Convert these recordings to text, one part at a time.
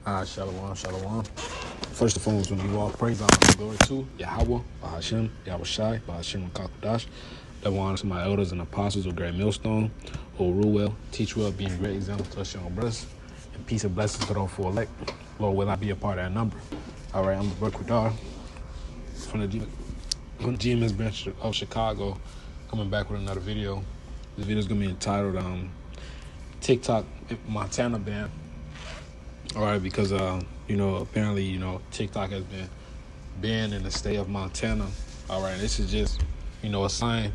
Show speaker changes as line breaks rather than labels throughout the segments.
Shalom, shalom. First and foremost, when you all praise, honor, and glory to Yahweh, Bahashem, Yahweh Shai, Bahashem, Kakudash. Double honor to my elders and apostles of Great Millstone, who rule well, teach well, being great example to us young brothers, and peace and blessings to those who elect. Lord, will I be a part of that number? All right, I'm the Berkudar from the GMS branch of Chicago, coming back with another video. This video is going to be entitled TikTok Montana Ban. All right, because apparently TikTok has been banned in the state of Montana. All right, this is just a sign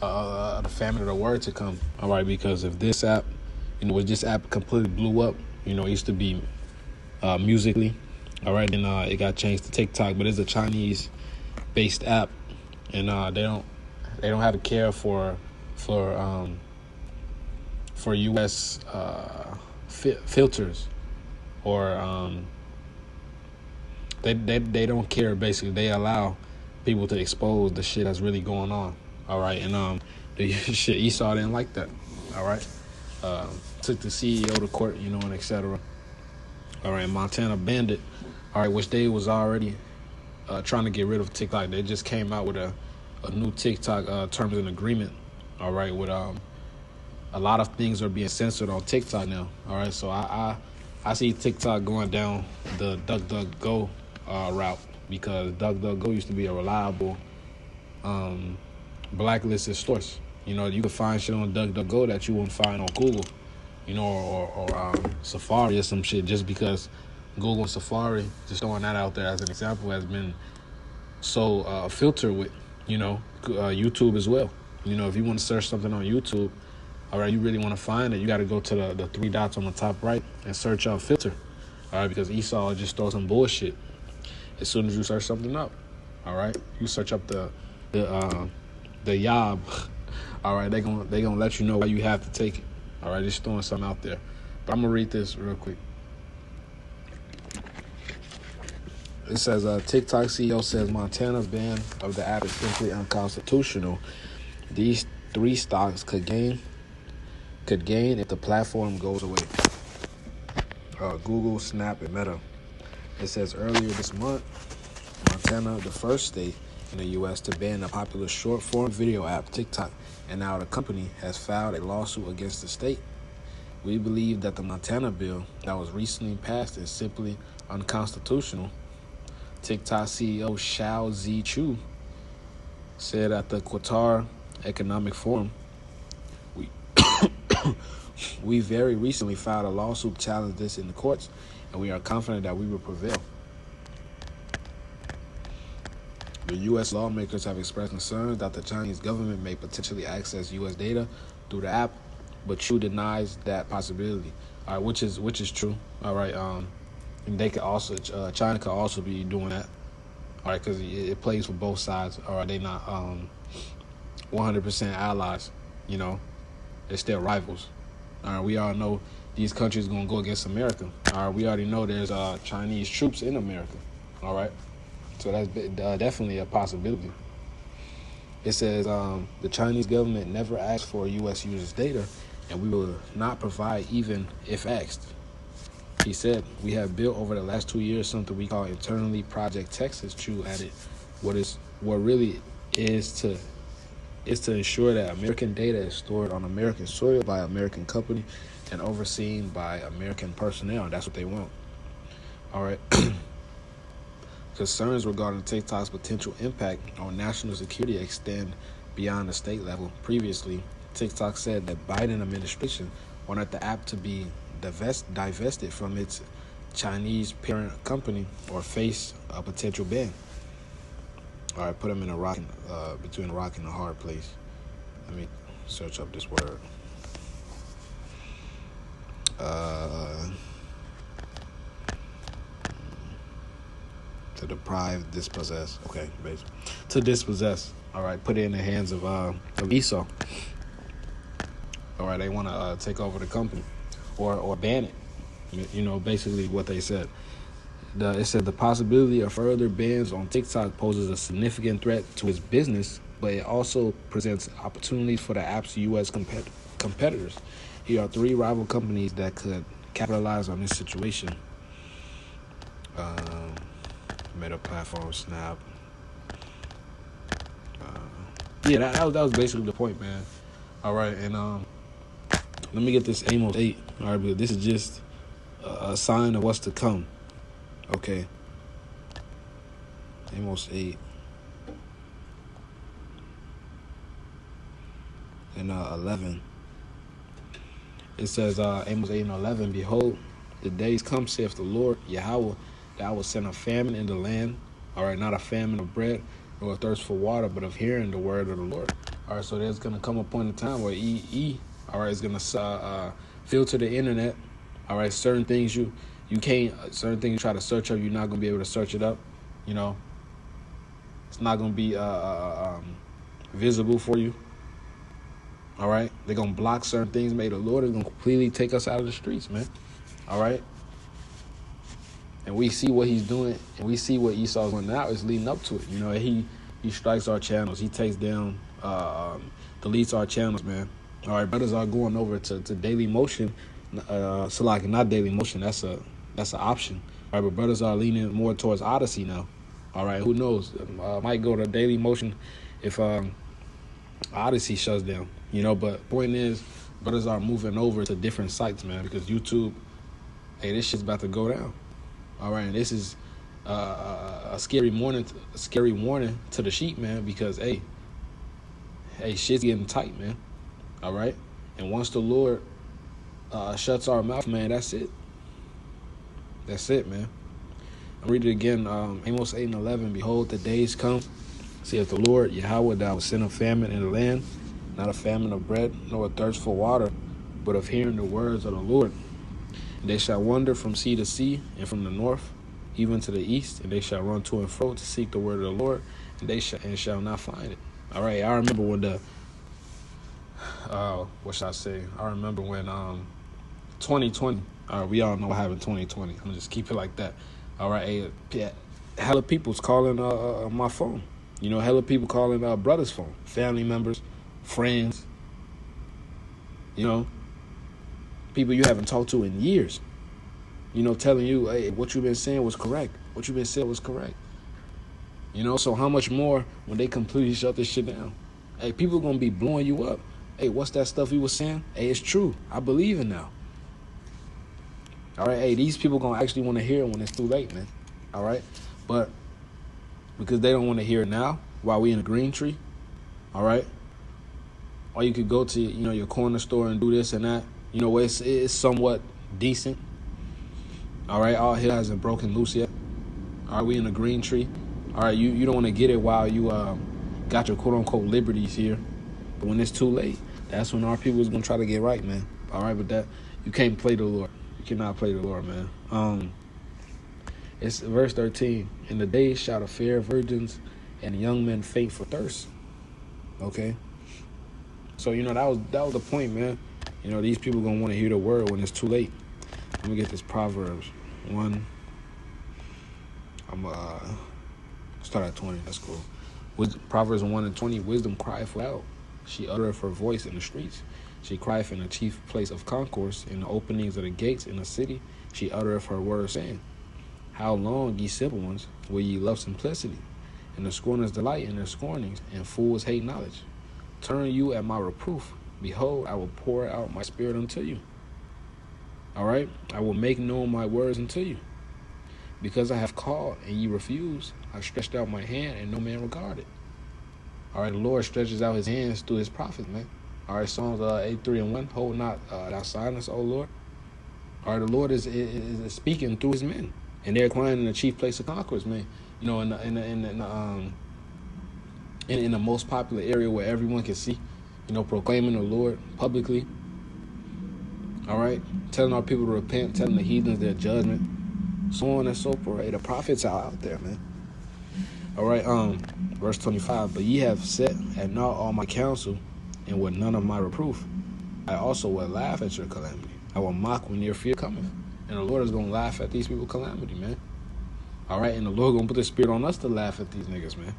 of the famine of the word to come. All right, because if this app, when this app completely blew up, it used to be Musically. All right, and it got changed to TikTok, but it's a Chinese-based app, and they don't have a care for U.S. Filters. Or they don't care. Basically, they allow people to expose the shit that's really going on. All right, and the shit Esau didn't like that. All right, took the CEO to court, and etc. All right, Montana banned it. All right, which they was already trying to get rid of TikTok. They just came out with a new TikTok terms and agreement. All right, with a lot of things are being censored on TikTok now. All right, so I see TikTok going down the DuckDuckGo route, because DuckDuckGo used to be a reliable blacklisted source. You could find shit on DuckDuckGo that you wouldn't find on Google, or Safari or some shit, just because Google and Safari, just throwing that out there as an example, has been so filtered with, YouTube as well. If you want to search something on YouTube, all right, you really want to find it, you got to go to the three dots on the top right and search out filter. All right, because Esau just throw some bullshit as soon as you search something up. All right, you search up the yob. All right, they gonna let you know why you have to take it. All right, just throwing something out there. But I'm gonna read this real quick. It says TikTok CEO says Montana's ban of the app is simply unconstitutional. These three stocks could gain if the platform goes away. Google, Snap, and Meta. It says earlier this month, Montana, the first state in the U.S. to ban the popular short-form video app TikTok, and now the company has filed a lawsuit against the state. We believe that the Montana bill that was recently passed is simply unconstitutional. TikTok CEO Shao Zi Chu said at the Qatar Economic Forum, we very recently filed a lawsuit to challenge this in the courts, and we are confident that we will prevail. The U.S. lawmakers have expressed concerns that the Chinese government may potentially access U.S. data through the app, but Chu denies that possibility. All right, which is true. All right, and they could also China could also be doing that. All right, because it plays for both sides. All right, they not 100% allies. They're still rivals. All right, we all know these countries gonna go against America. All right, we already know there's Chinese troops in America. All right, so that's definitely a possibility. It says the Chinese government never asked for U.S. users' data, and we will not provide even if asked. He said, we have built over the last 2 years something we call internally Project Texas. Chu added, what really is to ensure that American data is stored on American soil by an American company and overseen by American personnel. That's what they want. All right. Concerns regarding TikTok's potential impact on national security extend beyond the state level. Previously, TikTok said that Biden administration wanted the app to be divested from its Chinese parent company or face a potential ban. All right, put them in between a rock and a hard place. Let me search up this word. To deprive, dispossess. Okay, basically. To dispossess. All right, put it in the hands of Esau. All right, they want to take over the company or ban it. Basically what they said. It said the possibility of further bans on TikTok poses a significant threat to its business, but it also presents opportunities for the app's U.S. competitors. Here are three rival companies that could capitalize on this situation. Meta platform, Snap. Yeah, that was basically the point, man. All right, and let me get this Amos 8. All right, but this is just a sign of what's to come. Okay. Amos 8. And 11. It says, Amos 8 and 11, behold, the days come, saith the Lord, Yahweh, that I will send a famine in the land. All right, not a famine of bread, nor a thirst for water, but of hearing the word of the Lord. All right, so there's going to come a point in time where all right, is going to filter the internet. All right, certain things you can't, certain things you try to search up, you're not going to be able to search it up. You know, it's not going to be visible for you. All right, they're going to block certain things. May the Lord is going to completely take us out of the streets, man. All right. And we see what he's doing, and we see what Esau's doing now is leading up to it. You know, he strikes our channels. He takes down, deletes our channels, man. All right, brothers are going over to Daily Motion. So like not Daily Motion, that's an option. All right, but brothers are leaning more towards Odyssey now. All right, who knows? Might go to Daily Motion if Odyssey shuts down. You know, but point is, brothers are moving over to different sites, man, because YouTube, hey, this shit's about to go down. All right, and this is a scary warning to the sheep, man, because hey, shit's getting tight, man. All right, and once the Lord shuts our mouth, man, that's it. That's it, man. I'll read it again. Amos 8 and 11. Behold, the days come, saith the Lord Yahweh, that I will send a famine in the land, not a famine of bread, nor a thirst for water, but of hearing the words of the Lord. And they shall wander from sea to sea, and from the north even to the east, and they shall run to and fro to seek the word of the Lord, and they shall not find it. All right, I remember when what should I say? I remember when 2020. We all know what happened in 2020. I'm gonna just keep it like that. All right, hella people's calling my phone. You know, hella people calling brother's phone, family members, friends. You know, people you haven't talked to in years. You know, telling you, hey, what you've been saying was correct. What you've been saying was correct. You know, so how much more when they completely shut this shit down? Hey, people gonna be blowing you up. Hey, what's that stuff you was saying? Hey, it's true. I believe it now. All right, hey, these people gonna actually want to hear it when it's too late, man. All right, but because they don't want to hear it now while we in a green tree, all right, or you could go to, you know, your corner store and do this and that. You know, it's somewhat decent. All right, all hell hasn't broken loose yet. All right, we in a green tree. All right, you don't want to get it while you got your quote-unquote liberties here. But when it's too late, that's when our people is going to try to get right, man. All right, but that you can't play the Lord. You cannot play the Lord, man. It's verse 13. In the days shall the fair virgins and young men faint for thirst. Okay? So, you know, that was the point, man. You know, these people going to want to hear the word when it's too late. Let me get this Proverbs 1. I'm start at 20. That's cool. Proverbs 1 and 20. Wisdom crieth out. She uttereth her voice in the streets. She crieth in the chief place of concourse, in the openings of the gates in the city. She uttereth her word, saying, how long, ye simple ones, will ye love simplicity? And the scorners delight in their scornings, and fools hate knowledge. Turn you at my reproof. Behold, I will pour out my spirit unto you. All right? I will make known my words unto you. Because I have called, and ye refuse, I stretched out my hand, and no man regarded. All right, the Lord stretches out his hands through his prophets, man. All right, Psalms 83 and 1. Hold not thou silence, O Lord. All right, the Lord is speaking through his men, and they're crying in the chief place of concourse, man. You know, in the most popular area where everyone can see, you know, proclaiming the Lord publicly. All right, telling our people to repent, telling the heathens their judgment, so on and so forth. Hey, the prophets are out there, man. All right, verse 25. But ye have set at naught all my counsel, and with none of my reproof. I also will laugh at your calamity. I will mock when your fear cometh. And the Lord is going to laugh at these people's calamity, man. All right, and the Lord going to put the spirit on us to laugh at these niggas, man.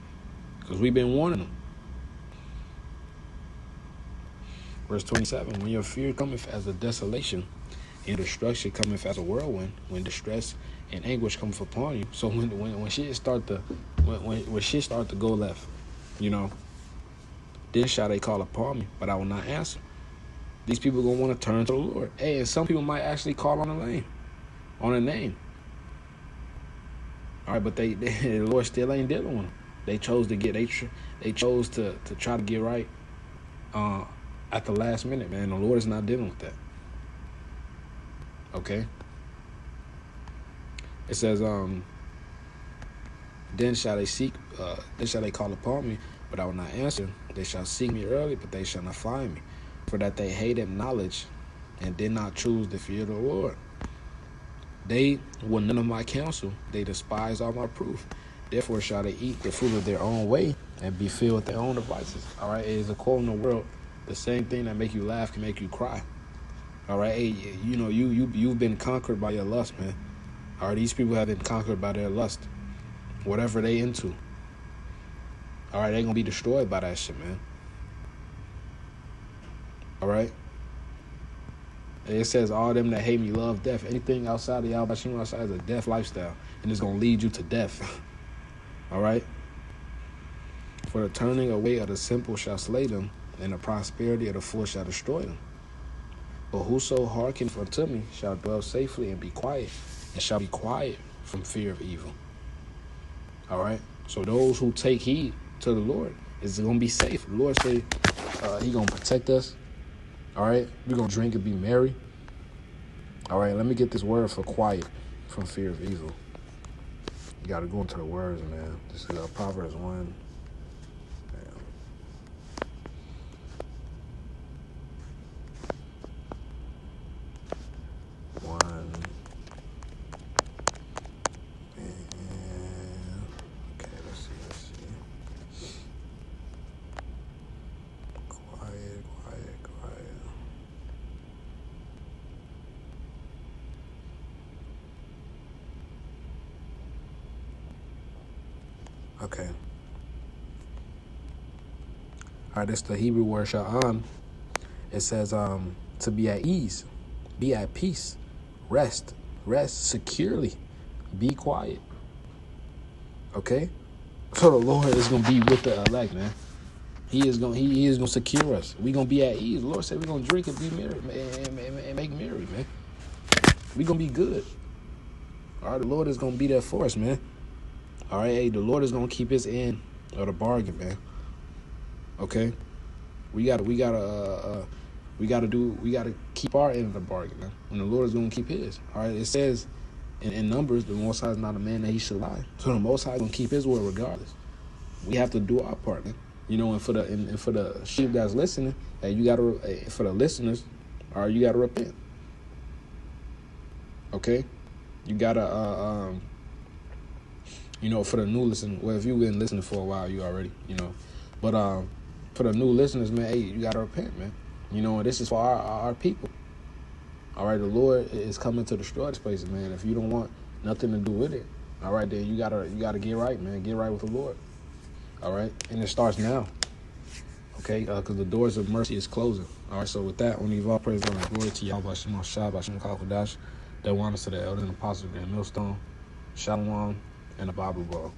Because we've been warning them. Verse 27. When your fear cometh as a desolation, destruction cometh as a whirlwind, when distress and anguish cometh upon you. So when shit start to when shit start to go left, then shall they call upon me, but I will not answer. These people gonna want to turn to the Lord. Hey, and some people might actually call on a name. All right, but the Lord still ain't dealing with them. They chose to try to get right at the last minute, man. The Lord is not dealing with that. Okay. It says, then shall they call upon me, but I will not answer. They shall seek me early, but they shall not find me. For that they hated knowledge and did not choose the fear of the Lord. They were none of my counsel. They despised all my proof. Therefore shall they eat the fruit of their own way and be filled with their own devices. All right, it is a quote in the world. The same thing that make you laugh can make you cry. All right, hey, you've been conquered by your lust, man. All right, these people have been conquered by their lust. Whatever they into. All right, they're going to be destroyed by that shit, man. All right? It says, all them that hate me love death. Anything outside of Yahweh Shem outside is a death lifestyle. And it's going to lead you to death. All right? For the turning away of the simple shall slay them, and the prosperity of the full shall destroy them. But whoso hearkeneth unto me shall dwell safely and be quiet, and shall be quiet from fear of evil. All right? So those who take heed to the Lord is going to be safe. The Lord say he going to protect us. All right? We're going to drink and be merry. All right? Let me get this word for quiet from fear of evil. You got to go into the words, man. This is Proverbs 1. Okay. All right, this is the Hebrew word sha'an. It says to be at ease, be at peace, rest securely, be quiet. Okay? So the Lord is going to be with the elect, man. He is going to secure us. We're going to be at ease. The Lord said we're going to drink and be merry and make merry, man. We're going to be good. All right, the Lord is going to be there for us, man. All right, hey, the Lord is gonna keep his end of the bargain, man. Okay, we gotta keep our end of the bargain, man. And the Lord is gonna keep his. All right, it says in Numbers, the Most High is not a man that he should lie. So the Most High is gonna keep his word regardless. We have to do our part, man. And for the sheep that's listening, hey, for the listeners, all right, you gotta repent. Okay, you gotta for the new listeners, well, if you've been listening for a while, you already, But for the new listeners, man, hey, you got to repent, man. And this is for our people. All right, the Lord is coming to destroy this place, man. If you don't want nothing to do with it, all right, then you gotta get right, man. Get right with the Lord. All right, and it starts now. Okay, because the doors of mercy is closing. All right, so with that, only give all praise and glory to Yahweh Shem Shah, Bashem Kalkodash, that want us to the elders and apostles of the millstone, Shalom, and the Bible Ball.